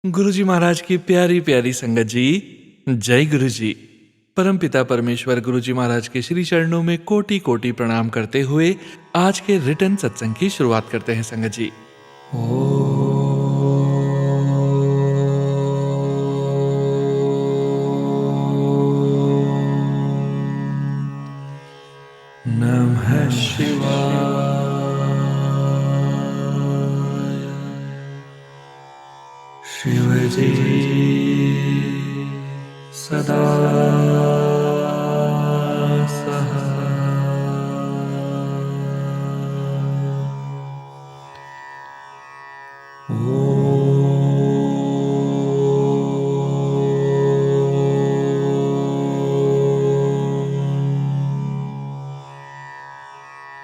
गुरुजी महाराज की प्यारी प्यारी संगत जी, जय गुरु जी। परमपिता परमेश्वर गुरुजी महाराज के श्री चरणों में कोटि कोटि प्रणाम करते हुए आज के रिटर्न सत्संग की शुरुआत करते हैं संगत जी। नमः शिवाय। शिवजी सदा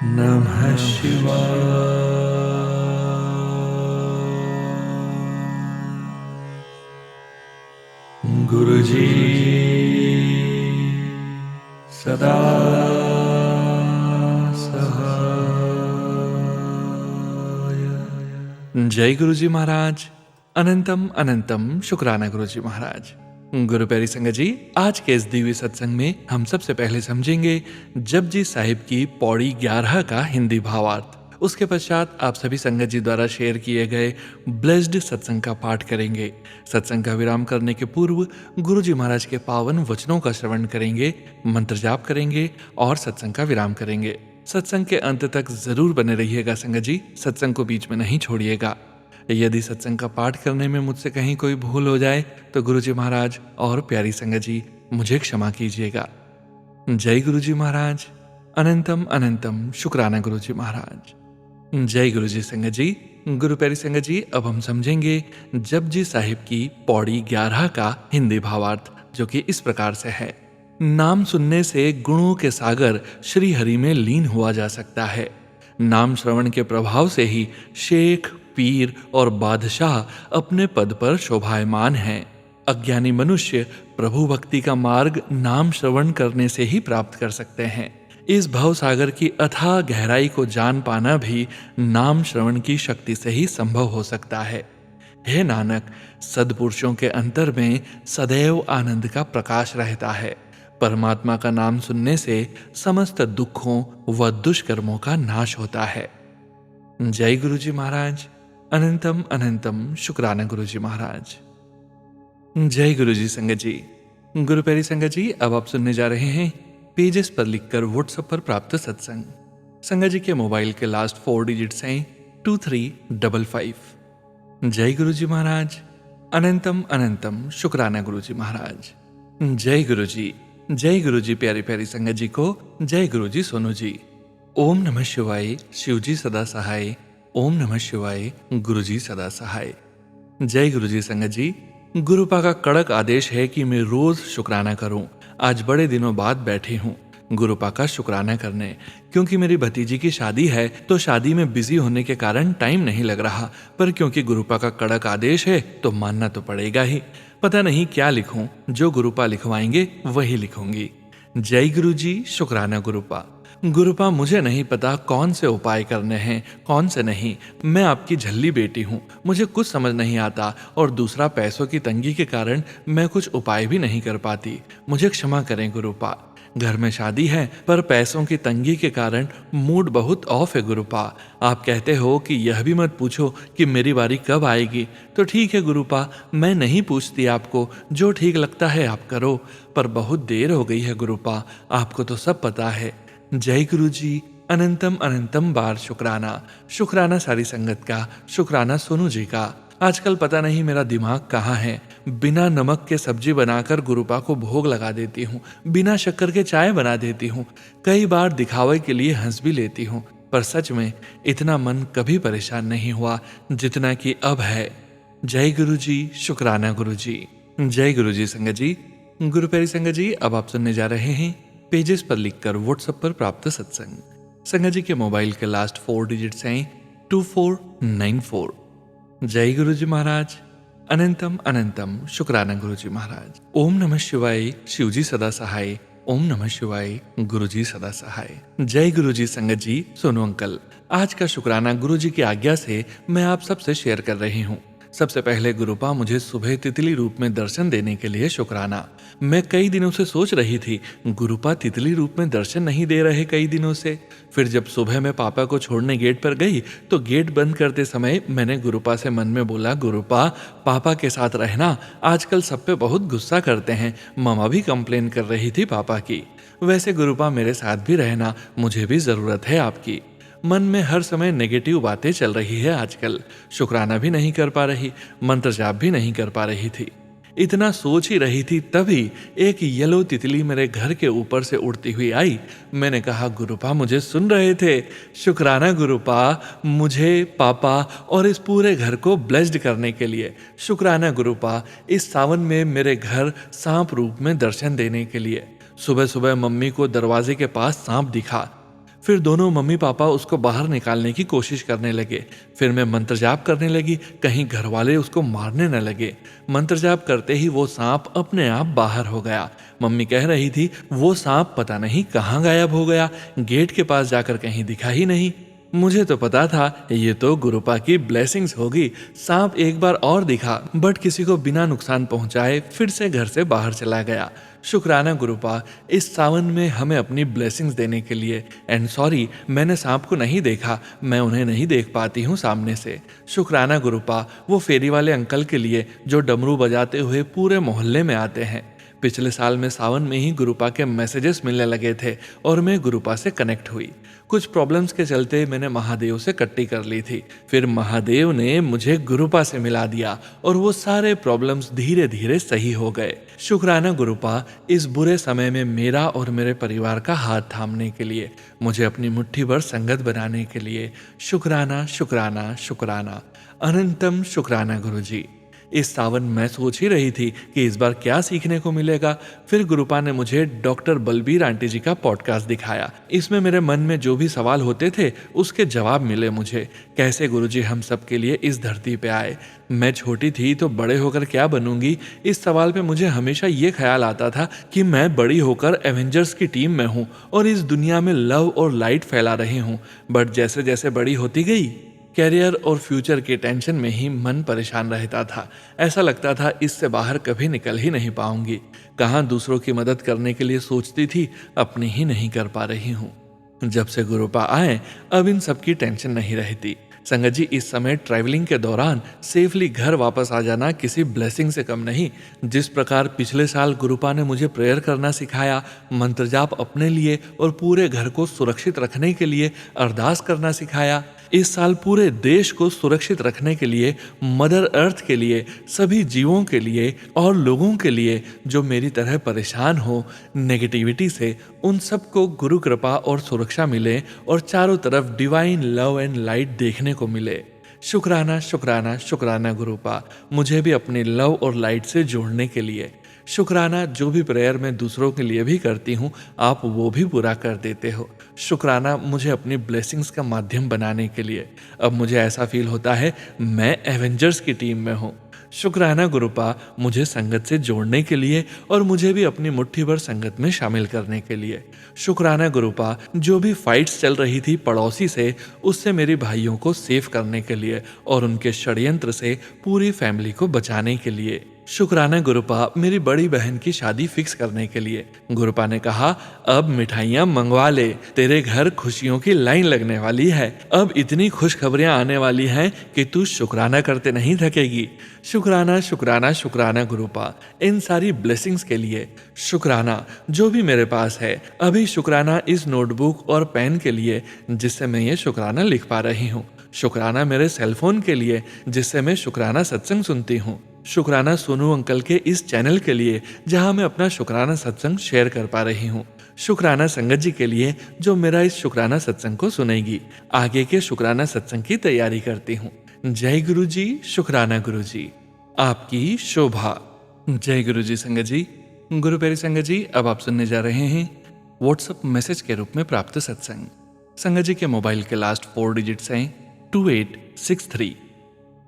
नमः शिवाय। गुरुजी सदा सहाय। जय गुरुजी महाराज। अनंतम अनंतम शुक्राना गुरुजी महाराज। गुरु प्यारी संगत जी, आज के इस दिव्य सत्संग में हम सबसे पहले समझेंगे जपजी साहिब की पौड़ी 11 का हिंदी भावार्थ। उसके पश्चात आप सभी संगत जी द्वारा शेयर किए गए ब्लेस्ड सत्संग का पाठ करेंगे। सत्संग का विराम करने के पूर्व गुरुजी महाराज के पावन वचनों का श्रवण करेंगे, मंत्र जाप करेंगे और सत्संग का विराम करेंगे। सत्संग के अंत तक जरूर बने रहिएगा संगत जी, सत्संग को बीच में नहीं छोड़िएगा। यदि सत्संग का पाठ करने में मुझसे कहीं कोई भूल हो जाए तो गुरुजी महाराज और प्यारी संगत जी मुझे क्षमा कीजिएगा। जय गुरुजी महाराज। अनंतम अनंतम शुक्राना गुरुजी महाराज। जय गुरुजी संगत जी। गुरु प्यारी संगत जी, अब हम समझेंगे जपजी साहिब की पौड़ी 11 का हिंदी भावार्थ, जो कि इस प्रकार से है। नाम सुनने से गुणों के सागर श्री हरि में लीन हुआ जा सकता है। नाम श्रवण के प्रभाव से ही शेख, पीर और बादशाह अपने पद पर शोभायमान हैं। अज्ञानी मनुष्य प्रभु भक्ति का मार्ग नाम श्रवण करने से ही प्राप्त कर सकते हैं। इस भव सागर की अथाह गहराई को जान पाना भी नाम श्रवण की शक्ति से ही संभव हो सकता है। हे नानक, सद्पुरुषों के अंतर में सदैव आनंद का प्रकाश रहता है। परमात्मा का नाम सुनने से समस्त दुखों व दुष्कर्मों का नाश होता है। जय गुरुजी महाराज। अनंतम अनंतम शुक्राना गुरुजी महाराज। जय गुरुजी संगत जी। गुरु प्यारी संगत जी, अब आप सुनने जा रहे हैं पेजेस पर लिखकर व्हाट्सएप पर प्राप्त सत्संग। संगत जी के मोबाइल के लास्ट 4 डिजिट्स हैं 2355। जय गुरुजी महाराज। अनंतम अनंतम शुक्राना गुरुजी महाराज। जय गुरुजी। जय गुरुजी प्यारी प्यारी संगत जी को जय गुरुजी सोनू जी। ओम नमः शिवाय। शिवजी सदा सहाय। ओम नमः शिवाय। गुरुजी सदा सहाय। जय गुरुजी संगत जी। गुरुपा का कड़क आदेश है कि मैं रोज शुक्राना करूं। आज बड़े दिनों बाद बैठी हूं गुरुपा का शुक्राना करने, क्योंकि मेरी भतीजी की शादी है तो शादी में बिजी होने के कारण टाइम नहीं लग रहा, पर क्योंकि गुरुपा का कड़क आदेश है तो मानना तो पड़ेगा ही। पता नहीं क्या लिखूं, जो गुरुपा लिखवाएंगे वही लिखूंगी। जय गुरुजी। शुक्राना गुरुपा। गुरुपा, मुझे नहीं पता कौन से उपाय करने हैं कौन से नहीं। मैं आपकी झल्ली बेटी हूँ, मुझे कुछ समझ नहीं आता, और दूसरा पैसों की तंगी के कारण मैं कुछ उपाय भी नहीं कर पाती। मुझे क्षमा करें गुरुपा। घर में शादी है पर पैसों की तंगी के कारण मूड बहुत ऑफ है गुरुपा। आप कहते हो कि यह भी मत पूछो कि मेरी बारी कब आएगी, तो ठीक है गुरुपा, मैं नहीं पूछती आपको, जो ठीक लगता है आप करो, पर बहुत देर हो गई है गुरुपा, आपको तो सब पता है। जय गुरुजी। अनंतम अनंतम बार शुक्राना। शुक्राना सारी संगत का, शुक्राना सोनू जी का। आजकल पता नहीं मेरा दिमाग कहाँ है। बिना नमक के सब्जी बनाकर गुरुपा को भोग लगा देती हूँ, बिना शक्कर के चाय बना देती हूँ, कई बार दिखावे के लिए हंस भी लेती हूँ, पर सच में इतना मन कभी परेशान नहीं हुआ जितना कि अब है। जय गुरुजी। शुक्राना गुरुजी। जय गुरुजी संगत जी। गुरु प्यारी संगत जी, अब आप सुनने जा रहे हैं पेजेस पर लिखकर व्हाट्सएप पर प्राप्त सत्संग। संगत जी के मोबाइल के लास्ट 4 डिजिट्स हैं 2494। जय गुरुजी महाराज। अनंतम अनंतम शुक्राना गुरुजी महाराज। ओम नमः शिवाय। शिवजी सदा सहाय। ओम नमः शिवाय। गुरुजी सदा सहाय। जय गुरुजी संगत जी। सोनू अंकल, आज का शुक्राना गुरुजी की आज्ञा से मैं आप सबसे शेयर कर रही हूँ। सबसे पहले गुरुपा मुझे सुबह तितली रूप में दर्शन देने के लिए शुक्राना। मैं कई दिनों से सोच रही थी गुरुपा तितली रूप में दर्शन नहीं दे रहे कई दिनों से। फिर जब सुबह मैं पापा को छोड़ने गेट पर गई तो गेट बंद करते समय मैंने गुरुपा से मन में बोला, गुरुपा पापा के साथ रहना, आजकल सब पे बहुत गुस्सा करते हैं, मामा भी कंप्लेन कर रही थी पापा की। वैसे गुरुपा मेरे साथ भी रहना, मुझे भी जरूरत है आपकी। मन में हर समय नेगेटिव बातें चल रही है आजकल। शुक्राना भी नहीं कर पा रही, मंत्र जाप भी नहीं कर पा रही थी। इतना सोच ही रही थी तभी एक येलो तितली मेरे घर के ऊपर से उड़ती हुई आई। मैंने कहा, गुरुपा मुझे सुन रहे थे? शुक्राना गुरुपा, मुझे, पापा और इस पूरे घर को ब्लेस्ड करने के लिए। शुक्राना गुरुपा, इस सावन में मेरे घर सांप रूप में दर्शन देने के लिए। सुबह सुबह मम्मी को दरवाजे के पास सांप दिखा। फिर दोनों मम्मी पापा उसको बाहर निकालने की कोशिश करने लगे। फिर मैं मंत्र जाप करने लगी, कहीं घर वाले उसको मारने न लगे। मंत्र जाप करते ही वो सांप अपने आप बाहर हो गया। मम्मी कह रही थी वो सांप पता नहीं कहाँ गायब हो गया, गेट के पास जाकर कहीं दिखा ही नहीं। मुझे तो पता था ये तो गुरुपा की ब्लेसिंग्स होगी। सांप एक बार और दिखा बट किसी को बिना नुकसान पहुंचाए फिर से घर से बाहर चला गया। शुक्राना गुरुपा, इस सावन में हमें अपनी ब्लेसिंग्स देने के लिए। एंड सॉरी, मैंने सांप को नहीं देखा, मैं उन्हें नहीं देख पाती हूँ सामने से। शुक्राना गुरुपा, वो फेरी वाले अंकल के लिए जो डमरू बजाते हुए पूरे मोहल्ले में आते हैं। पिछले साल में सावन में ही गुरुपा के मैसेजेस मिलने लगे थे और मैं गुरुपा से कनेक्ट हुई। कुछ प्रॉब्लम्स के चलते मैंने महादेव से कट्टी कर ली थी। फिर महादेव ने मुझे गुरुपा से मिला दिया और वो सारे प्रॉब्लम्स धीरे धीरे सही हो गए। शुक्राना गुरुपा, इस बुरे समय में मेरा और मेरे परिवार का हाथ थामने के लिए, मुझे अपनी मुट्ठी भर संगत बनाने के लिए। शुक्राना शुक्राना शुक्राना, अनंतम शुक्राना गुरुजी। इस सावन मैं सोच ही रही थी कि इस बार क्या सीखने को मिलेगा। फिर गुरुपा ने मुझे डॉक्टर बलबीर आंटी जी का पॉडकास्ट दिखाया। इसमें मेरे मन में जो भी सवाल होते थे उसके जवाब मिले मुझे। कैसे गुरुजी हम सब के लिए इस धरती पे आए, मैं छोटी थी तो बड़े होकर क्या बनूंगी, इस सवाल पे मुझे हमेशा ये ख्याल आता था कि मैं बड़ी होकर एवेंजर्स की टीम में हूँ और इस दुनिया में लव और लाइट फैला रही हूँ। बट जैसे जैसे बड़ी होती गई, कैरियर और फ्यूचर के टेंशन में ही मन परेशान रहता था। ऐसा लगता था इससे बाहर कभी निकल ही नहीं पाऊंगी। कहाँ दूसरों की मदद करने के लिए सोचती थी, अपनी ही नहीं कर पा रही हूँ। जब से गुरुपा आए अब इन सब की टेंशन नहीं रहती। संगत जी, इस समय ट्रैवलिंग के दौरान सेफली घर वापस आ जाना किसी ब्लेसिंग से कम नहीं। जिस प्रकार पिछले साल गुरुपा ने मुझे प्रेयर करना सिखाया, मंत्र जाप अपने लिए और पूरे घर को सुरक्षित रखने के लिए अरदास करना सिखाया, इस साल पूरे देश को सुरक्षित रखने के लिए, मदर अर्थ के लिए, सभी जीवों के लिए और लोगों के लिए जो मेरी तरह परेशान हो नेगेटिविटी से, उन सबको गुरु कृपा और सुरक्षा मिले और चारों तरफ डिवाइन लव एंड लाइट देखने को मिले। शुक्राना शुक्राना शुक्राना गुरुपा, मुझे भी अपनी लव और लाइट से जोड़ने के लिए। शुक्राना, जो भी प्रेयर मैं दूसरों के लिए भी करती हूँ आप वो भी पूरा कर देते हो। शुक्राना, मुझे अपनी ब्लेसिंग्स का माध्यम बनाने के लिए। अब मुझे ऐसा फील होता है मैं एवेंजर्स की टीम में हूँ। शुक्राना गुरुपा, मुझे संगत से जोड़ने के लिए और मुझे भी अपनी मुट्ठी भर संगत में शामिल करने के लिए। शुक्राना गुरुपा, जो भी फाइट्स चल रही थी पड़ोसी से, उससे मेरे भाइयों को सेफ करने के लिए और उनके षड्यंत्र से पूरी फैमिली को बचाने के लिए। शुक्राना गुरुपा, मेरी बड़ी बहन की शादी फिक्स करने के लिए। गुरुपा ने कहा अब मिठाइयाँ मंगवा ले, तेरे घर खुशियों की लाइन लगने वाली है। अब इतनी खुशखबरियाँ आने वाली हैं कि तू शुक्राना करते नहीं थकेगी। शुक्राना शुक्राना शुक्राना गुरुपा, इन सारी ब्लेसिंग्स के लिए। शुक्राना, जो भी मेरे पास है अभी। शुक्राना इस नोटबुक और पेन के लिए जिससे मैं ये शुक्राना लिख पा रही हूँ। शुक्राना मेरे सेलफोन के लिए जिससे मैं शुक्राना सत्संग सुनती हूँ। शुक्राना सोनू अंकल के इस चैनल के लिए जहां मैं अपना शुक्राना सत्संग शेयर कर पा रही हूँ। शुक्राना संगत जी के लिए जो मेरा इस शुक्राना सत्संग को सुनेगी। आगे के शुक्राना सत्संग की तैयारी करती हूँ। जय गुरु जी, शुक्राना गुरु जी, आपकी शोभा। जय गुरु जी संगत जी। गुरु प्यारी संगत जी, अब आप सुनने जा रहे हैं व्हाट्सएप मैसेज के रूप में प्राप्त सत्संग। संगत जी के मोबाइल के लास्ट 4 डिजिट्स हैं 2863।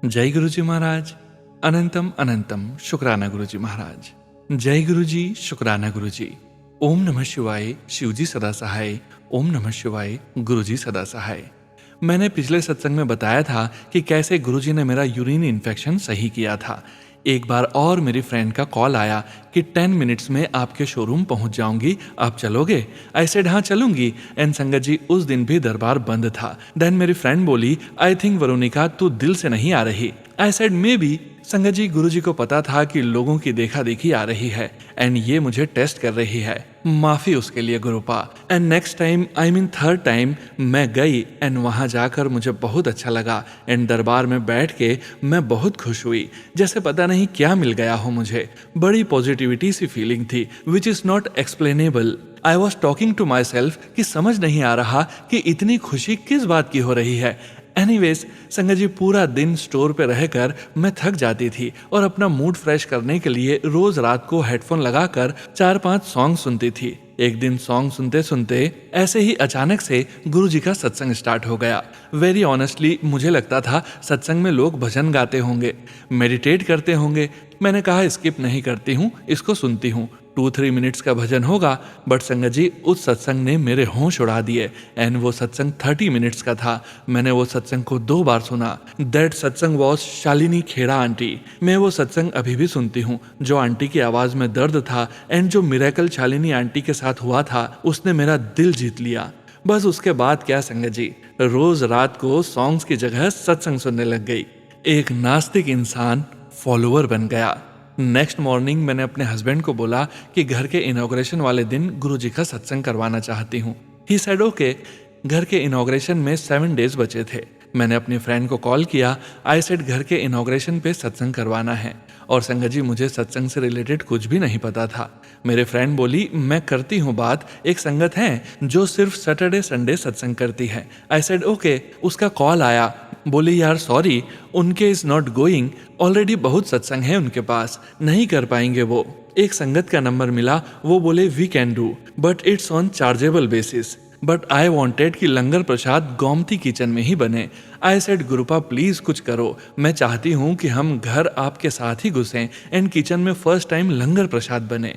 जय गुरु जी महाराज, अनंतम अनंतम शुक्राना गुरु जी महाराज। जय गुरु जी, शुक्राना गुरु जी। ओम नमः शिवाय, शिव जी सदा सहाय। ओम नमः शिवाय, गुरु जी सदा सहाय। मैंने पिछले सत्संग में बताया था कि कैसे गुरुजी ने मेरा यूरिन इन्फेक्शन सही किया था। एक बार और मेरी फ्रेंड का कॉल आया कि 10 मिनट्स में आपके शोरूम पहुंच जाऊंगी, आप चलोगे? आई सेड हाँ चलूंगी। एंड संगत जी उस दिन भी दरबार बंद था। देन मेरी फ्रेंड बोली, आई थिंक वरुणिका तू दिल से नहीं आ रही। I said may be. संगत जी गुरुजी को पता था कि लोगों की देखा देखी आ रही है एंड ये मुझे टेस्ट कर रही है। माफी उसके लिए गुरुपा। And next time I mean third time मैं गई एंड वहां जाकर मुझे बहुत अच्छा लगा एंड दरबार में बैठ के मैं बहुत खुश हुई, जैसे पता नहीं क्या मिल गया हो मुझे। बड़ी पॉजिटिविटी सी फीलिंग थी which is not explainable. I was talking to myself कि समझ नहीं आ रहा कि इतनी खुशी किस बात की हो रही है। एनीवेज संगत जी पूरा दिन स्टोर पे रहकर मैं थक जाती थी और अपना मूड फ्रेश करने के लिए रोज रात को हेडफोन लगाकर 4-5 सॉन्ग सुनती थी। एक दिन सॉन्ग सुनते सुनते ऐसे ही अचानक से गुरुजी का सत्संग स्टार्ट हो गया। वेरी ऑनेस्टली मुझे लगता था सत्संग में लोग भजन गाते होंगे, मेडिटेट करते होंगे। मैंने कहा स्किप नहीं करती हूँ, इसको सुनती हूँ। 2-3 मिनट्स का भजन होगा, बट संगत जी उस सत्संग ने मेरे होश उड़ा दिए एंड वो सत्संग 30 मिनट्स का था। मैंने वो सत्संग को 2 बार सुना। दैट सत्संग वॉज शालिनी खेड़ा आंटी। मैं वो सत्संग अभी भी सुनती हूँ। जो आंटी की आवाज में दर्द था एंड जो मिरेकल शालिनी आंटी के साथ हुआ था उसने मेरा दिल जीत लिया। बस उसके बाद क्या संगत जी, रोज रात को सॉन्ग्स की जगह सत्संग सुनने लग गई। एक नास्तिक इंसान फॉलोअर बन गया। नेक्स्ट मॉर्निंग मैंने अपने हस्बैंड को बोला कि घर के इनॉग्रेशन वाले दिन गुरुजी का सत्संग करवाना चाहती हूँ। He said okay. घर के इनॉग्रेशन में 7 डेज बचे थे। मैंने अपनी फ्रेंड को कॉल किया। आई सेड घर के इनॉग्रेशन पे सत्संग करवाना है। और संगत जी मुझे सत्संग से रिलेटेड कुछ भी नहीं पता था। मेरे फ्रेंड बोली मैं करती हूँ बात, एक संगत है जो सिर्फ सैटरडे संडे सत्संग करती है। I said okay. उसका कॉल आया, बोली यार सॉरी उनके इज नॉट गोइंग, ऑलरेडी बहुत सत्संग है उनके पास, नहीं कर पाएंगे वो। एक संगत का नंबर मिला, वो बोले we can do but it's on chargeable basis. But I wanted कि लंगर प्रसाद गोमती किचन में ही बने। आई सेड गुरुपा प्लीज कुछ करो, मैं चाहती हूँ कि हम घर आपके साथ ही घुसें एंड किचन में फर्स्ट टाइम लंगर प्रसाद बने।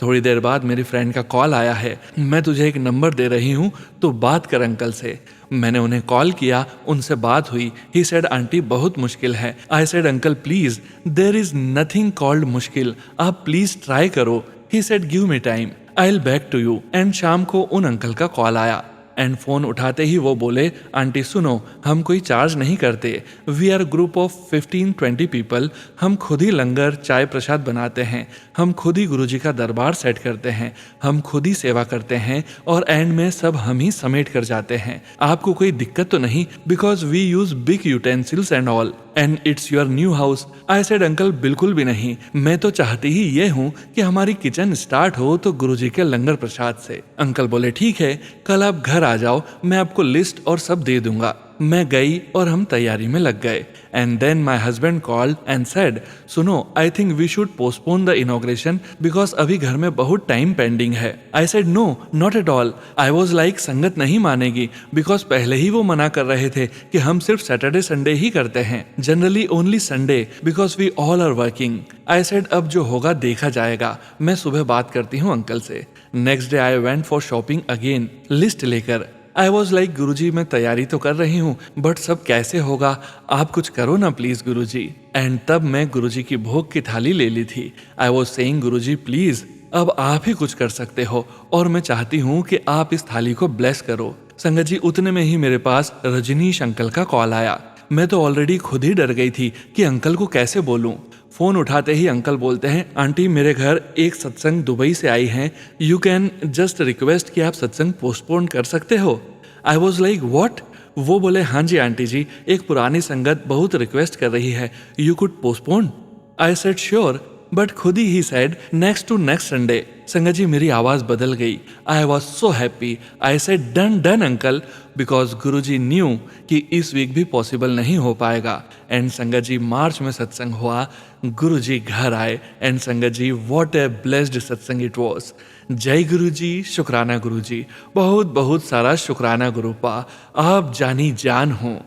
थोड़ी देर बाद मेरी फ्रेंड का कॉल आया है, मैं तुझे एक नंबर दे रही हूँ तो बात कर अंकल से। मैंने उन्हें कॉल किया, उनसे बात हुई। ही सेड आंटी बहुत मुश्किल है। I said uncle please there is nothing called मुश्किल, आप प्लीज ट्राई करो। He said give me time, I will back to you. And शाम को उन अंकल का कॉल आया एंड फोन उठाते ही वो बोले आंटी सुनो हम कोई चार्ज नहीं करते, we are group of 15-20 people, हम खुद ही लंगर चाय प्रसाद बनाते हैं, हम खुद ही गुरुजी का दरबार सेट करते हैं, हम खुद ही सेवा करते हैं और एंड में सब हम ही समेट कर जाते हैं। आपको कोई दिक्कत तो नहीं? Because we use big utensils and all and it's your new house. I said uncle बिल्कुल भी नहीं, मैं तो चाहती ही ये हूँ कि हमारी किचन स्टार्ट हो तो गुरुजी के लंगर प्रसाद से। अंकल बोले ठीक है कल आप घर आ जाओ, मैं आपको लिस्ट और सब दे दूंगा। मैं गई और हम तैयारी में लग गए and then my husband called and said सुनो I think we should postpone the inauguration because अभी घर में बहुत टाइम पेंडिंग है। I said no not at all. I was like संगत नहीं मानेगी बिकॉज पहले ही वो मना कर रहे थे कि हम सिर्फ सैटरडे संडे ही करते हैं, generally only Sunday because we all are working. I said अब जो होगा देखा जाएगा, मैं सुबह बात करती हूँ अंकल से। Next day I went for shopping again list लेकर। आई वॉज लाइक गुरुजी मैं तैयारी तो कर रही हूँ बट सब कैसे होगा, आप कुछ करो ना प्लीज गुरुजी। एंड तब मैं गुरुजी की भोग की थाली ले ली थी। I was saying Guruji please अब आप ही कुछ कर सकते हो और मैं चाहती हूँ कि आप इस थाली को ब्लेस करो। संगत जी उतने में ही मेरे पास रजनीश अंकल का कॉल आया। मैं तो ऑलरेडी खुद ही डर गई थी कि अंकल को कैसे बोलूं। फोन उठाते ही अंकल बोलते हैं आंटी मेरे घर एक सत्संग दुबई से आई हैं, यू कैन जस्ट रिक्वेस्ट कि आप सत्संग पोस्टपोन कर सकते हो। आई वॉज लाइक व्हाट? वो बोले हाँ जी आंटी जी, एक पुरानी संगत बहुत रिक्वेस्ट कर रही है, you could postpone. I said sure but खुद ही said next to next Sunday. संगत जी मेरी आवाज बदल गई। I was so happy. I said done done uncle because Guruji knew कि इस वीक भी पॉसिबल नहीं हो पाएगा। एंड संगत जी मार्च में सत्संग हुआ, गुरुजी घर आए एंड संगत जी व्हाट ए ब्लेस्ड सत्संग इट वॉज। जय गुरुजी, शुक्राना गुरुजी, बहुत बहुत सारा शुक्राना गुरुपा, आप जानी जान हो।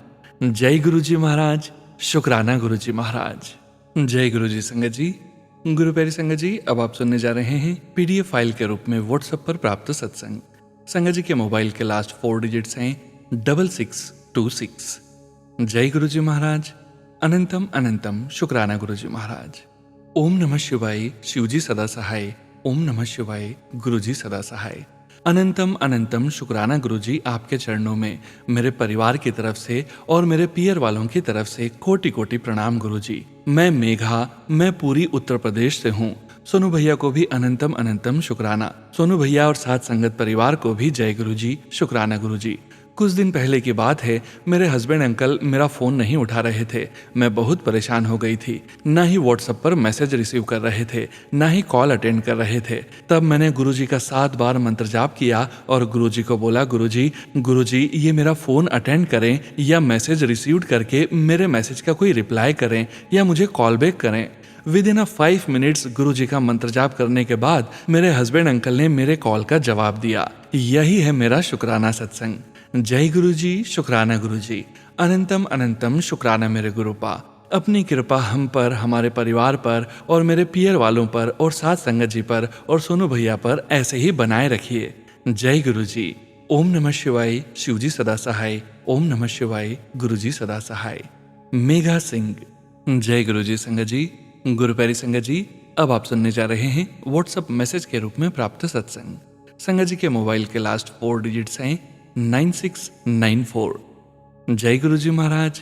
जय गुरुजी महाराज, शुक्राना गुरुजी महाराज। जय गुरुजी संगत जी। गुरु प्यारी संगत जी अब आप सुनने जा रहे हैं पीडीएफ फाइल के रूप में व्हाट्सएप पर प्राप्त सत्संग। संगत जी के मोबाइल के लास्ट 4 डिजिट्स हैं 66 2626। जय गुरुजी महाराज। अनंतम अनंतम शुक्राना गुरुजी महाराज। ओम नमः शिवाय। शिवजी सदा सहाय। ओम नमः शिवाय। गुरुजी सदा सहाय। अनंतम अनंतम शुक्राना गुरुजी, आपके चरणों में मेरे परिवार की तरफ से और मेरे पियर वालों की तरफ से कोटि कोटि प्रणाम गुरुजी। मैं मेघा, मैं पूरी उत्तर प्रदेश से हूँ। सोनू भैया को भी अनंतम अनंतम शुक्राना। सोनू भैया और साथ संगत परिवार को भी जय गुरुजी, शुक्राना गुरुजी। कुछ दिन पहले की बात है, मेरे हस्बैंड अंकल मेरा फोन नहीं उठा रहे थे। मैं बहुत परेशान हो गई थी। ना ही व्हाट्सएप पर मैसेज रिसीव कर रहे थे, ना ही कॉल अटेंड कर रहे थे। तब मैंने गुरुजी का 7 बार मंत्र जाप किया और गुरुजी को बोला, गुरुजी ये मेरा फोन अटेंड करें या मैसेज रिसीव करके मेरे मैसेज का कोई रिप्लाई करें या मुझे कॉल बैक करें। विद इन 5 मिनट्स गुरुजी का मंत्र जाप करने के बाद मेरे हस्बैंड अंकल ने मेरे कॉल का जवाब दिया। यही है मेरा शुक्राना सत्संग। जय गुरुजी, शुक्राना गुरुजी। अनंतम अनंतम शुक्राना मेरे गुरुपा। अपनी कृपा हम पर, हमारे परिवार पर और मेरे पियर वालों पर और साथ संगत जी पर और सोनू भैया पर ऐसे ही बनाए रखिए। जय गुरुजी। ओम नमः शिवाय। शिवजी सदा सहाय। ओम नमः शिवाय। गुरुजी सदा सहाय। मेघा सिंह। जय गुरुजी संगत जी। गुरुपैरी संगत जी, अब आप सुनने जा रहे हैं व्हाट्सएप मैसेज के रूप में प्राप्त सत्संग। संगत जी के मोबाइल के लास्ट 4 डिजिट्स हैं 9694। जय गुरुजी महाराज।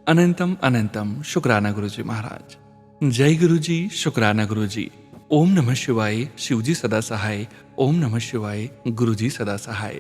अनंतम अनंतम शुक्राना गुरुजी महाराज। जय गुरुजी, शुक्राना गुरुजी। ओम नमः शिवाय। शिवजी सदा सहाय। ओम नमः शिवाय। गुरुजी सदा सहाय।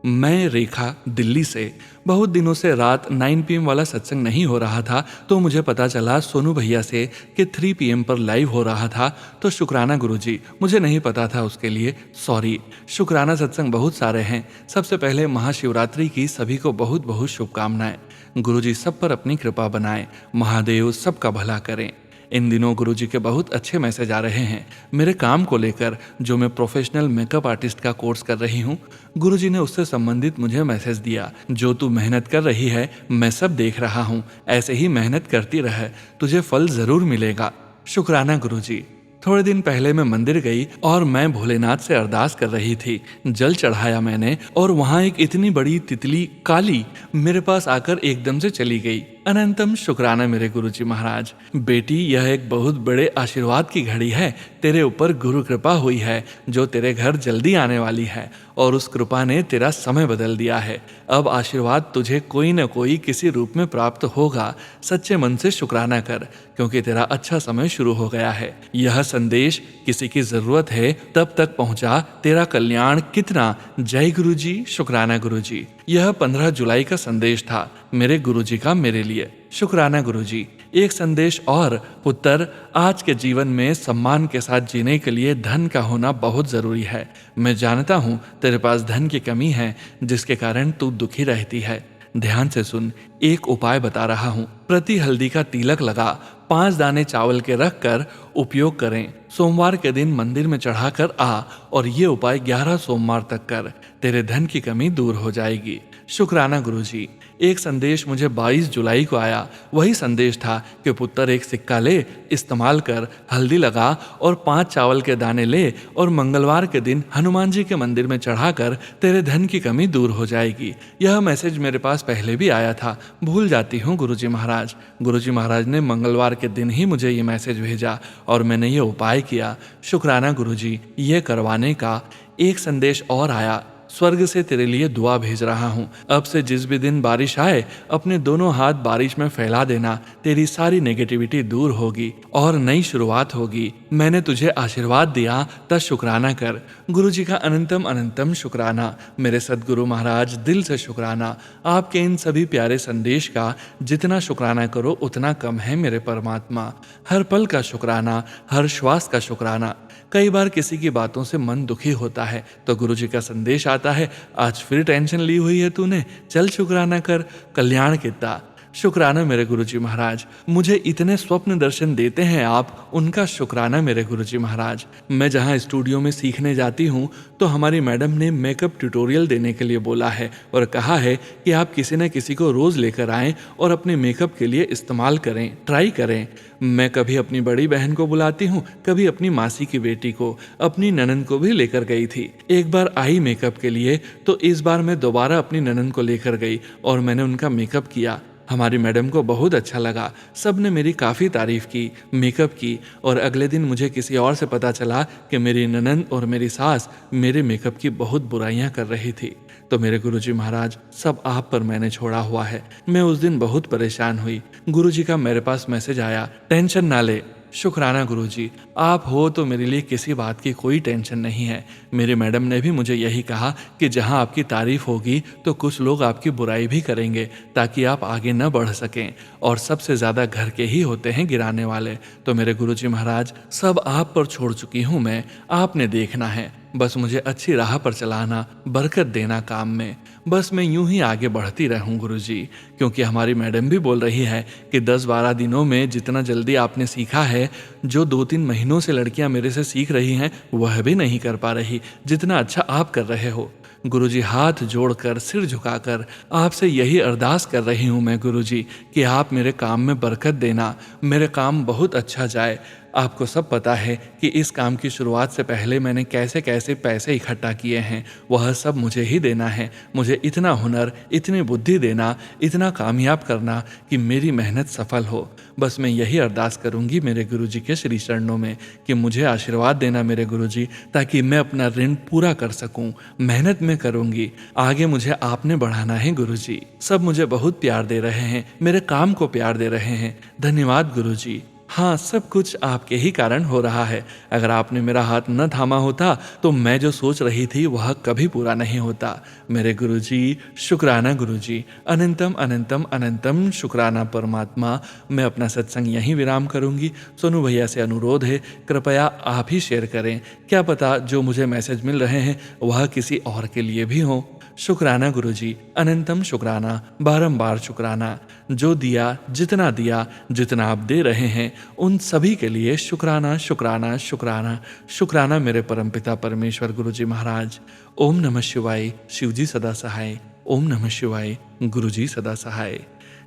मैं रेखा, दिल्ली से। बहुत दिनों से रात 9 PM वाला सत्संग नहीं हो रहा था, तो मुझे पता चला सोनू भैया से कि 3 PM पर लाइव हो रहा था। तो शुक्राना गुरुजी, मुझे नहीं पता था, उसके लिए सॉरी। शुक्राना सत्संग बहुत सारे हैं। सबसे पहले महाशिवरात्रि की सभी को बहुत बहुत शुभकामनाएं। गुरुजी सब पर अपनी कृपा बनाएं। महादेव सबका भला करें। इन दिनों गुरुजी के बहुत अच्छे मैसेज आ रहे हैं मेरे काम को लेकर। जो मैं प्रोफेशनल मेकअप आर्टिस्ट का कोर्स कर रही हूँ, गुरुजी ने उससे संबंधित मुझे मैसेज दिया। जो तू मेहनत कर रही है मैं सब देख रहा हूँ, ऐसे ही मेहनत करती रह, तुझे फल जरूर मिलेगा। शुक्राना गुरुजी। थोड़े दिन पहले मैं मंदिर गई और मैं भोलेनाथ से अरदास कर रही थी। जल चढ़ाया मैंने और वहां एक इतनी बड़ी तितली काली मेरे पास आकर एकदम से चली गई। अनंतम शुक्राना मेरे गुरुजी महाराज। बेटी, यह एक बहुत बड़े आशीर्वाद की घड़ी है। तेरे ऊपर गुरु कृपा हुई है जो तेरे घर जल्दी आने वाली है और उस कृपा ने तेरा समय बदल दिया है। अब आशीर्वाद तुझे कोई न कोई किसी रूप में प्राप्त होगा। सच्चे मन से शुक्राना कर, क्योंकि तेरा अच्छा समय शुरू हो गया है। यह संदेश किसी की जरूरत है तब तक पहुंचा, तेरा कल्याण कितना। जय गुरुजी, शुक्राना गुरुजी। यह 15 जुलाई का संदेश था मेरे गुरुजी का मेरे लिए। शुक्राना गुरुजी। एक संदेश और, पुत्र, आज के जीवन में सम्मान के साथ जीने के लिए धन का होना बहुत जरूरी है। मैं जानता हूँ तेरे पास धन की कमी है जिसके कारण तू दुखी रहती है। ध्यान से सुन, एक उपाय बता रहा हूँ। प्रति हल्दी का तिलक लगा 5 दाने चावल के रख कर उपयोग करें। सोमवार के दिन मंदिर में चढ़ाकर आ और ये उपाय 11 सोमवार तक कर, तेरे धन की कमी दूर हो जाएगी। शुक्राना गुरुजी। एक संदेश मुझे 22 जुलाई को आया। वही संदेश था कि पुत्र, एक सिक्का ले, इस्तेमाल कर, हल्दी लगा और 5 चावल के दाने ले और मंगलवार के दिन हनुमान जी के मंदिर में चढ़ाकर तेरे धन की कमी दूर हो जाएगी। यह मैसेज मेरे पास पहले भी आया था, भूल जाती हूँ गुरुजी महाराज। गुरुजी महाराज ने मंगलवार के दिन ही मुझे ये मैसेज भेजा और मैंने ये उपाय किया। शुक्राना गुरुजी। ये करवाने का एक संदेश और आया। स्वर्ग से तेरे लिए दुआ भेज रहा हूँ। अब से जिस भी दिन बारिश आए अपने दोनों हाथ बारिश में फैला देना, तेरी सारी नेगेटिविटी दूर होगी और नई शुरुआत होगी। मैंने तुझे आशीर्वाद दिया, तब शुक्राना कर। गुरुजी का अनंतम अनंतम शुक्राना। मेरे सदगुरु महाराज, दिल से शुक्राना। आपके इन सभी प्यारे संदेश का जितना शुक्राना करो उतना कम है मेरे परमात्मा। हर पल का शुक्राना, हर श्वास का शुक्राना। कई बार किसी की बातों से मन दुखी होता है तो गुरुजी का संदेश आता है, आज फिर टेंशन ली हुई है तूने, चल शुक्राना कर, कल्याण कितना। शुक्राना मेरे गुरुजी महाराज। मुझे इतने स्वप्न दर्शन देते हैं आप, उनका शुक्राना मेरे गुरुजी महाराज। मैं जहाँ स्टूडियो में सीखने जाती हूँ तो हमारी मैडम ने मेकअप ट्यूटोरियल देने के लिए बोला है और कहा है कि आप किसी न किसी को रोज लेकर आएं और अपने मेकअप के लिए इस्तेमाल करें, ट्राई करें। मैं कभी अपनी बड़ी बहन को बुलाती हूँ, कभी अपनी मासी की बेटी को, अपनी ननंद को भी लेकर गई थी। एक बार आई मेकअप के लिए तो इस बार मैं दोबारा अपनी ननंद को लेकर गई और मैंने उनका मेकअप किया। हमारी मैडम को बहुत अच्छा लगा, सब ने मेरी काफ़ी तारीफ की, मेकअप की। और अगले दिन मुझे किसी और से पता चला कि मेरी ननंद और मेरी सास मेरे मेकअप की बहुत बुराइयां कर रही थी। तो मेरे गुरुजी महाराज, सब आप पर मैंने छोड़ा हुआ है। मैं उस दिन बहुत परेशान हुई। गुरुजी का मेरे पास मैसेज आया, टेंशन ना ले। शुक्राना गुरुजी, आप हो तो मेरे लिए किसी बात की कोई टेंशन नहीं है। मेरी मैडम ने भी मुझे यही कहा कि जहां आपकी तारीफ होगी तो कुछ लोग आपकी बुराई भी करेंगे ताकि आप आगे न बढ़ सकें, और सबसे ज़्यादा घर के ही होते हैं गिराने वाले। तो मेरे गुरुजी महाराज, सब आप पर छोड़ चुकी हूँ मैं, आपने देखना है। बस मुझे अच्छी राह पर चलाना, बरकत देना काम में। बस मैं यूं ही आगे बढ़ती रहूं गुरुजी, क्योंकि हमारी मैडम भी बोल रही है कि 10-12 दिनों में जितना जल्दी आपने सीखा है, जो 2-3 महीनों से लड़कियां मेरे से सीख रही हैं वह भी नहीं कर पा रही जितना अच्छा आप कर रहे हो। गुरुजी, हाथ जोड़कर, सिर झुकाकर आपसे यही अरदास कर रही हूँ मैं गुरुजी कि आप मेरे काम में बरकत देना, मेरे काम बहुत अच्छा जाए। आपको सब पता है कि इस काम की शुरुआत से पहले मैंने कैसे कैसे पैसे इकट्ठा किए हैं, वह सब मुझे ही देना है। मुझे इतना हुनर, इतनी बुद्धि देना, इतना कामयाब करना कि मेरी मेहनत सफल हो। बस मैं यही अरदास करूंगी मेरे गुरुजी के श्री चरणों में कि मुझे आशीर्वाद देना मेरे गुरुजी, ताकि मैं अपना ऋण पूरा कर सकूं। मेहनत में करूंगी, आगे मुझे आपने बढ़ाना है गुरुजी। सब मुझे बहुत प्यार दे रहे हैं, मेरे काम को प्यार दे रहे हैं। धन्यवाद गुरुजी। हाँ, सब कुछ आपके ही कारण हो रहा है। अगर आपने मेरा हाथ न थामा होता तो मैं जो सोच रही थी वह कभी पूरा नहीं होता। मेरे गुरुजी, शुक्राना गुरुजी, अनंतम अनंतम अनंतम शुक्राना परमात्मा। मैं अपना सत्संग यहीं विराम करूंगी। सोनू भैया से अनुरोध है, कृपया आप ही शेयर करें। क्या पता जो मुझे मैसेज मिल रहे हैं वह किसी और के लिए भी हो। शुक्राना गुरुजी, अनंतम शुक्राना, बारंबार शुक्राना। जो दिया, जितना आप दे रहे हैं उन सभी के लिए शुक्राना शुक्राना शुक्राना शुक्राना मेरे परमपिता परमेश्वर गुरुजी महाराज। ओम नमः शिवाय। शिवजी सदा सहाय। ओम नमः शिवाय। गुरुजी सदा सहाय।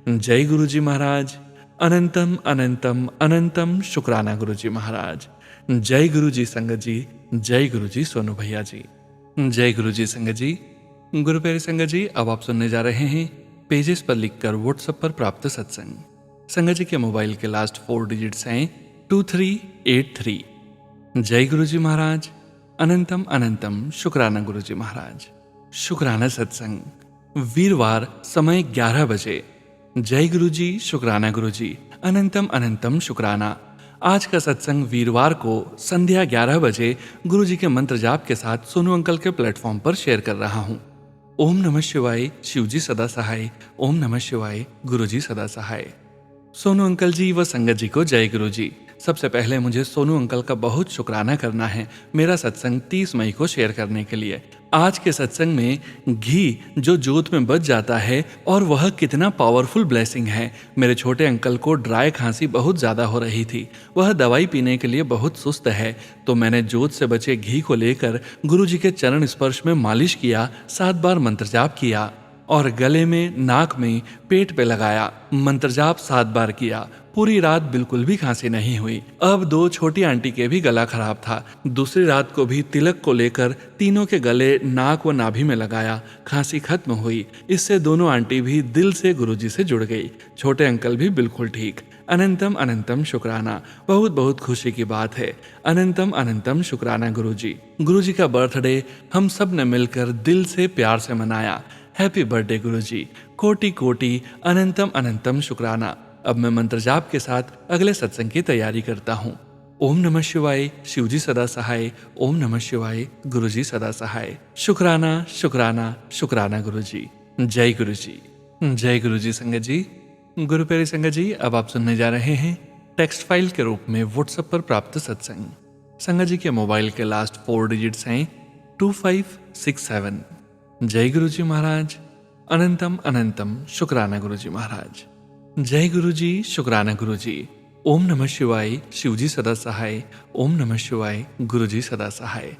जय गुरुजी महाराज। अनंतम अनंतम अनंतम शुक्राना गुरुजी महाराज। जय गुरुजी संगत जी। जय गुरुजी सोनू भैया जी। जय गुरुजी संगत जी। गुरु प्यारे संगत जी, अब आप सुनने जा रहे हैं पेजेस पर लिखकर व्हाट्सएप पर प्राप्त सत्संग। संगत जी के मोबाइल के लास्ट 4 डिजिट्स हैं 2383। जय गुरुजी महाराज। अनंतम अनंतम शुक्राना गुरुजी महाराज। शुक्राना सत्संग वीरवार समय 11 बजे। जय गुरुजी, शुक्राना गुरुजी, अनंतम अनंतम शुक्राना। आज का सत्संग वीरवार को संध्या 11 बजे गुरुजी के मंत्र जाप के साथ सोनू अंकल के प्लेटफॉर्म पर शेयर कर रहा हूँ। ओम नमः शिवाय। शिवजी सदा सहाय। ओम नमः शिवाय। गुरुजी सदा सहाय। सोनू अंकल जी व संगत जी को जय गुरुजी। सबसे पहले मुझे सोनू अंकल का बहुत शुक्राना करना है मेरा सत्संग 30 मई को शेयर करने के लिए। आज के सत्संग में घी जो जोत में बच जाता है और वह कितना पावरफुल ब्लेसिंग है। मेरे छोटे अंकल को ड्राई खांसी बहुत ज़्यादा हो रही थी, वह दवाई पीने के लिए बहुत सुस्त है, तो मैंने जोत से बचे घी को लेकर गुरुजी के चरण स्पर्श में मालिश किया, 7 बार मंत्र जाप किया और गले में, नाक में, पेट पे लगाया। मंत्र जाप 7 बार किया। पूरी रात बिल्कुल भी खांसी नहीं हुई। अब 2 छोटी आंटी के भी गला खराब था। दूसरी रात को भी तिलक को लेकर तीनों के गले, नाक व नाभि में लगाया। खांसी खत्म हुई। इससे दोनों आंटी भी दिल से गुरुजी से जुड़ गई। छोटे अंकल भी बिल्कुल ठीक। अनंतम अनंतम शुक्राना। बहुत बहुत खुशी की बात है। अनंतम अनंतम शुक्राना गुरुजी। गुरुजी का बर्थडे हम सब ने मिलकर दिल से प्यार से मनाया। हैप्पी बर्थडे गुरुजी। कोटि कोटि अनंतम अनंतम शुक्राना। अब मैं मंत्र जाप के साथ अगले सत्संग की तैयारी करता हूँ। ओम नमः शिवाय। शिवजी सदा सहाय। ओम नमः शिवाय। गुरुजी सदा सहाय। शुक्राना शुक्राना शुक्राना गुरुजी। जय गुरुजी। जय गुरुजी संगत जी। गुरु प्यारे संगत जी, अब आप सुनने जा रहे हैं टेक्स्ट फाइल के रूप में व्हाट्सएप पर प्राप्त सत्संग। संगत जी के मोबाइल के लास्ट 4 डिजिट्स हैं 2567। जय गुरुजी महाराज। अनंतम अनंतम शुक्राना गुरुजी महाराज। जय गुरु जी, शुक्राना गुरु जी। ओम नमः शिवाय, शिव जी सदा सहाय। ओम नमः शिवाय, गुरु जी सदा सहाय।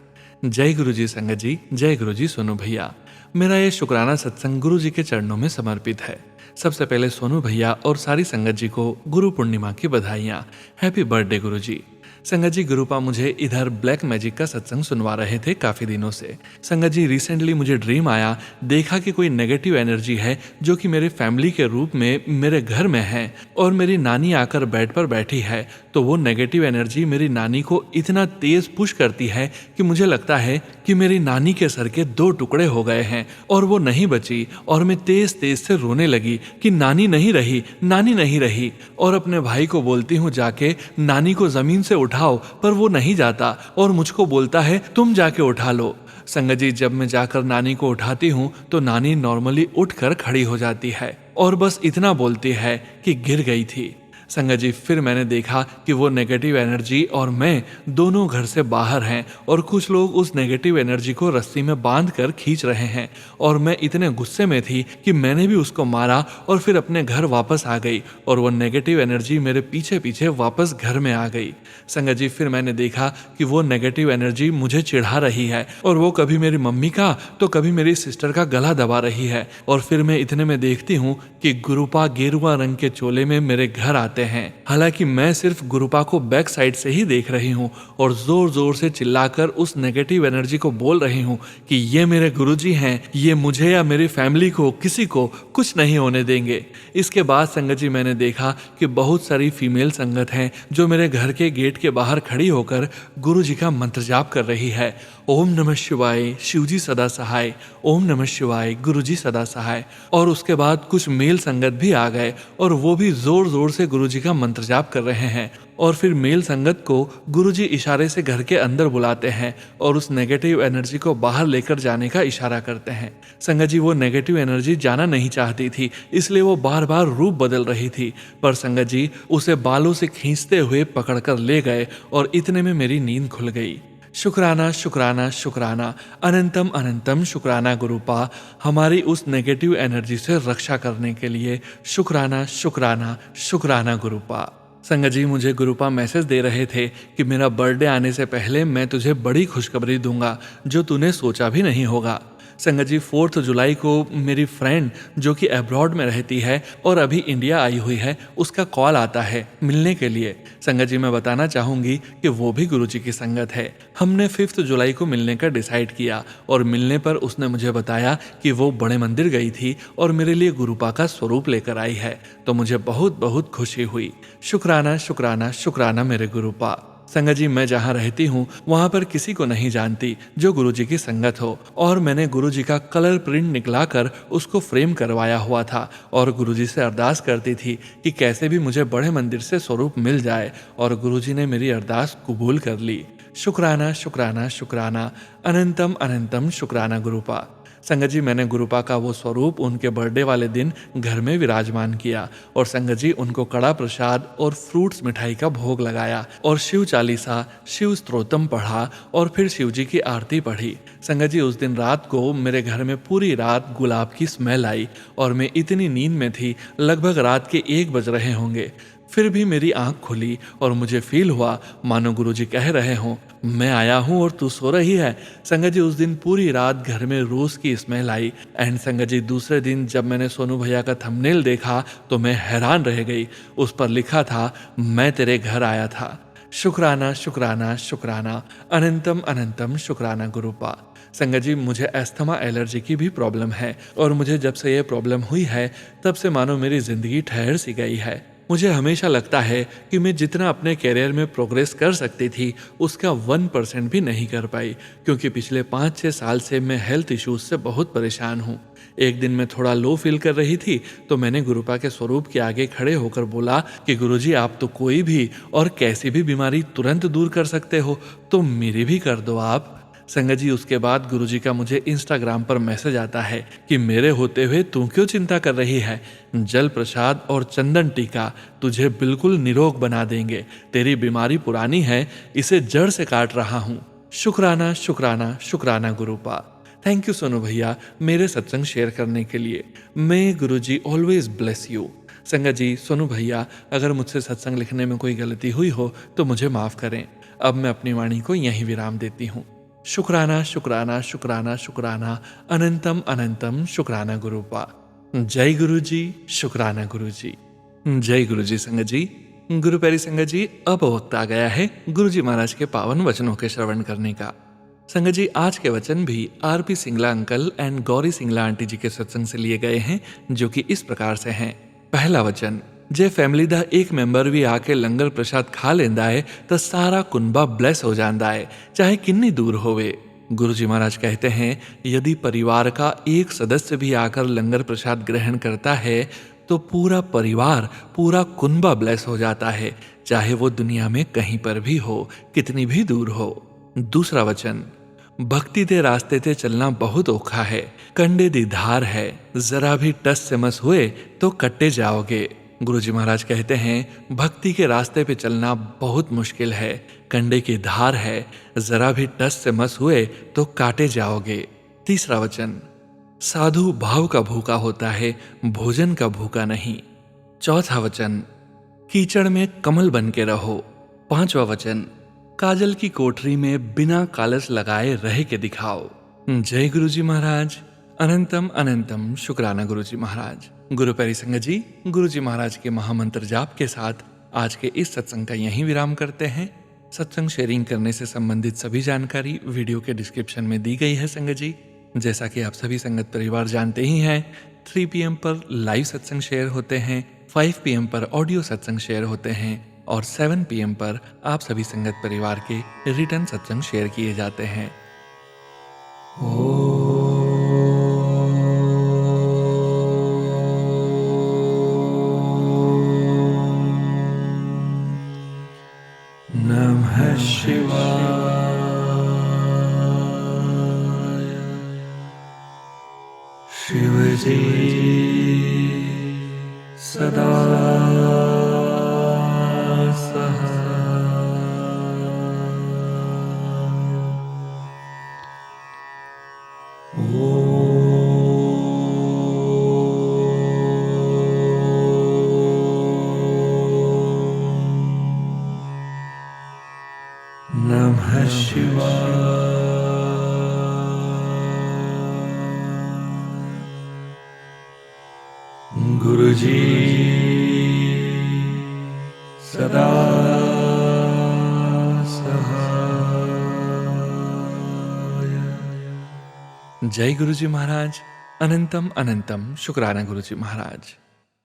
जय गुरु जी संगत जी, जय गुरु जी सोनू भैया। मेरा ये शुक्राना सत्संग गुरु जी के चरणों में समर्पित है। सबसे पहले सोनू भैया और सारी संगत जी को गुरु पूर्णिमा की बधाइयाँ। हैप्पी बर्थडे गुरु जी। संगत जी, गुरुपा मुझे इधर ब्लैक मैजिक का सत्संग सुनवा रहे थे काफी दिनों से। संगत जी, रिसेंटली मुझे ड्रीम आया, देखा कि कोई नेगेटिव एनर्जी है जो कि मेरे फैमिली के रूप में मेरे घर में है और मेरी नानी आकर बेड पर बैठी है। तो वो नेगेटिव एनर्जी मेरी नानी को इतना तेज पुश करती है कि मुझे लगता है कि मेरी नानी के सर के 2 टुकड़े हो गए हैं और वो नहीं बची। और मैं तेज तेज से रोने लगी कि नानी नहीं रही, नानी नहीं रही। और अपने भाई को बोलती हूँ जाके नानी को जमीन से उठाओ, पर वो नहीं जाता और मुझको बोलता है तुम जाके उठा लो। संगत जी, जब मैं जाकर नानी को उठाती हूँ तो नानी नॉर्मली उठकर खड़ी हो जाती है और बस इतना बोलती है कि गिर गई थी। संगत जी, फिर मैंने देखा कि वो नेगेटिव एनर्जी और मैं दोनों घर से बाहर हैं और कुछ लोग उस नेगेटिव एनर्जी को रस्सी में बांध कर खींच रहे हैं। और मैं इतने गुस्से में थी कि मैंने भी उसको मारा और फिर अपने घर वापस आ गई और वो नेगेटिव एनर्जी मेरे पीछे पीछे वापस घर में आ गई। संगत जी, फिर मैंने देखा कि वो नेगेटिव एनर्जी मुझे चिढ़ा रही है और वो कभी मेरी मम्मी का तो कभी मेरी सिस्टर का गला दबा रही है। और फिर मैं इतने में देखती हूँ कि गुरुपा गेरुआ रंग के चोले में मेरे घर आते हैं। हालांकि मैं सिर्फ गुरुपा को बैक साइड से ही देख रही हूँ और जोर जोर से चिल्लाकर उस नेगेटिव एनर्जी को बोल रही हूँ कि ये मेरे गुरुजी हैं, ये मुझे या मेरी फैमिली को किसी को कुछ नहीं होने देंगे। इसके बाद संगत जी, मैंने देखा कि बहुत सारी फीमेल संगत हैं जो मेरे घर के गेट के बाहर खड़ी होकर गुरु जी का मंत्र जाप कर रही है। ओम नमः शिवाय, शिव जी सदा सहाय। ओम नमः शिवाय, गुरु जी सदा सहाय। और उसके बाद कुछ मेल संगत भी आ गए और वो भी जोर जोर से गुरु जी का मंत्र जाप कर रहे हैं। और फिर मेल संगत को गुरुजी इशारे से घर के अंदर बुलाते हैं और उस नेगेटिव एनर्जी को बाहर लेकर जाने का इशारा करते हैं। संगत जी, वो नेगेटिव एनर्जी जाना नहीं चाहती थी, इसलिए वो बार बार रूप बदल रही थी। पर संगत जी उसे बालों से खींचते हुए पकड़कर ले गए और इतने में मेरी नींद खुल गई। शुक्राना शुक्राना शुक्राना, अनंतम अनंतम शुक्राना गुरुपा, हमारी उस नेगेटिव एनर्जी से रक्षा करने के लिए। शुक्राना शुक्राना शुक्राना गुरुपा। संगत जी, मुझे गुरुपा मैसेज दे रहे थे कि मेरा बर्थडे आने से पहले मैं तुझे बड़ी खुशखबरी दूंगा जो तूने सोचा भी नहीं होगा। संगत जी, 4 जुलाई को मेरी फ्रेंड जो कि अब्रॉड में रहती है और अभी इंडिया आई हुई है, उसका कॉल आता है मिलने के लिए। संगत जी, मैं बताना चाहूँगी कि वो भी गुरुजी की संगत है। हमने 5 जुलाई को मिलने का डिसाइड किया और मिलने पर उसने मुझे बताया कि वो बड़े मंदिर गई थी और मेरे लिए गुरुपा का स्वरूप लेकर आई है। तो मुझे बहुत बहुत खुशी हुई। शुक्राना शुक्राना शुक्राना मेरे गुरुपा। संगत जी, मैं जहाँ रहती हूँ वहाँ पर किसी को नहीं जानती जो गुरुजी की संगत हो और मैंने गुरुजी का कलर प्रिंट निकलाकर उसको फ्रेम करवाया हुआ था और गुरुजी से अरदास करती थी कि कैसे भी मुझे बड़े मंदिर से स्वरूप मिल जाए और गुरुजी ने मेरी अरदास कबूल कर ली। शुक्राना शुक्राना शुक्राना, अनंतम अनंतम शुक्राना गुरुपा। संगत जी, मैंने गुरुपा का वो स्वरूप उनके बर्थडे वाले दिन घर में विराजमान किया और संगत जी उनको कड़ा प्रसाद और फ्रूट्स मिठाई का भोग लगाया और शिव चालीसा, शिव स्तोत्रम पढ़ा और फिर शिव जी की आरती पढ़ी। संगत जी, उस दिन रात को मेरे घर में पूरी रात गुलाब की स्मेल आई और मैं इतनी नींद में थी, लगभग रात के 1 बज रहे होंगे। फिर भी मेरी आंख खुली और मुझे फील हुआ मानो गुरुजी कह रहे हों, मैं आया हूं और तू सो रही है। संगत जी, उस दिन पूरी रात घर में रोज की स्मेल आई। एंड संगत जी, दूसरे दिन जब मैंने सोनू भैया का थंबनेल देखा तो मैं हैरान रह गई। उस पर लिखा था, मैं तेरे घर आया था। शुक्राना शुक्राना शुक्राना, अनंतम अनंतम शुक्राना गुरुपा। संगत जी, मुझे अस्थमा एलर्जी की भी प्रॉब्लम है और मुझे जब से ये प्रॉब्लम हुई है तब से मानो मेरी जिंदगी ठहर सी गई है। मुझे हमेशा लगता है कि मैं जितना अपने कैरियर में प्रोग्रेस कर सकती थी उसका 1% भी नहीं कर पाई, क्योंकि पिछले 5-6 साल से मैं हेल्थ इश्यूज से बहुत परेशान हूँ। एक दिन मैं थोड़ा लो फील कर रही थी तो मैंने गुरुपा के स्वरूप के आगे खड़े होकर बोला कि गुरुजी, आप तो कोई भी और कैसी भी बीमारी तुरंत दूर कर सकते हो, तो मेरी भी कर दो आप। संगत जी, उसके बाद गुरुजी का मुझे इंस्टाग्राम पर मैसेज आता है कि मेरे होते हुए तू क्यों चिंता कर रही है, जल प्रसाद और चंदन टीका तुझे बिल्कुल निरोग बना देंगे, तेरी बीमारी पुरानी है, इसे जड़ से काट रहा हूँ। शुक्राना शुक्राना शुक्राना गुरुपा। थैंक यू सोनू भैया मेरे सत्संग शेयर करने के लिए। मे गुरुजी ऑलवेज ब्लेस यू। संगत जी, सोनू भैया, अगर मुझसे सत्संग लिखने में कोई गलती हुई हो तो मुझे माफ करें। अब मैं अपनी वाणी को यहीं विराम देती हूँ। शुक्राना शुक्राना शुक्राना शुक्राना, अनंतम अनंतम शुक्राना गुरुपा। जय गुरु जी, शुक्राना गुरु जी। जय गुरु जी संगत जी। गुरु प्यारी संगत जी, अब वक्त आ गया है गुरु जी महाराज के पावन वचनों के श्रवण करने का। संगत जी, आज के वचन भी RP Singla uncle and Gauri Singla aunty ji के सत्संग से लिए गए हैं, जो कि इस प्रकार से हैं। पहला वचन, जे फैमिली दा एक मेंबर भी आके लंगर प्रसाद खा लेंदा है तो सारा कुनबा ब्लेस हो जाता है, चाहे किन्नी दूर होवे। गुरु जी महाराज कहते हैं, यदि परिवार का एक सदस्य भी आकर लंगर प्रसाद ग्रहण करता है तो पूरा परिवार, पूरा कुनबा ब्लेस हो जाता है, चाहे वो दुनिया में कहीं पर भी हो, कितनी भी दूर हो। दूसरा वचन, भक्ति दे रास्ते ते चलना बहुत औखा है, कंडे दी धार है, जरा भी टस से मस हुए तो कट्टे जाओगे। गुरु जी महाराज कहते हैं, भक्ति के रास्ते पे चलना बहुत मुश्किल है, कंडे की धार है, जरा भी टस से मस हुए तो काटे जाओगे। तीसरा वचन, साधु भाव का भूखा होता है, भोजन का भूखा नहीं। चौथा वचन, कीचड़ में कमल बन के रहो। पांचवा वचन, काजल की कोठरी में बिना कालस लगाए रह के दिखाओ। जय गुरु जी महाराज। अनंतम अनंतम शुक्राना गुरु जी महाराज। गुरु प्यारी संगत जी, गुरु जी महाराज के महामंत्र जाप के साथ आज के इस सत्संग का यहीं विराम करते हैं। सत्संग शेयरिंग करने से संबंधित सभी जानकारी वीडियो के डिस्क्रिप्शन में दी गई है। संगत जी, जैसा कि आप सभी संगत परिवार जानते ही हैं, 3 PM पर लाइव सत्संग शेयर होते हैं, 5 PM पर ऑडियो सत्संग शेयर होते हैं और 7 PM पर आप सभी संगत परिवार के रिटर्न सत्संग शेयर किए जाते हैं। नमः शिवाय। शिवजी सदा नमः शिवाय। गुरुजी सदा सहाय। जय गुरु जी महाराज। अनंतम अनंतम शुक्राना गुरु जी महाराज।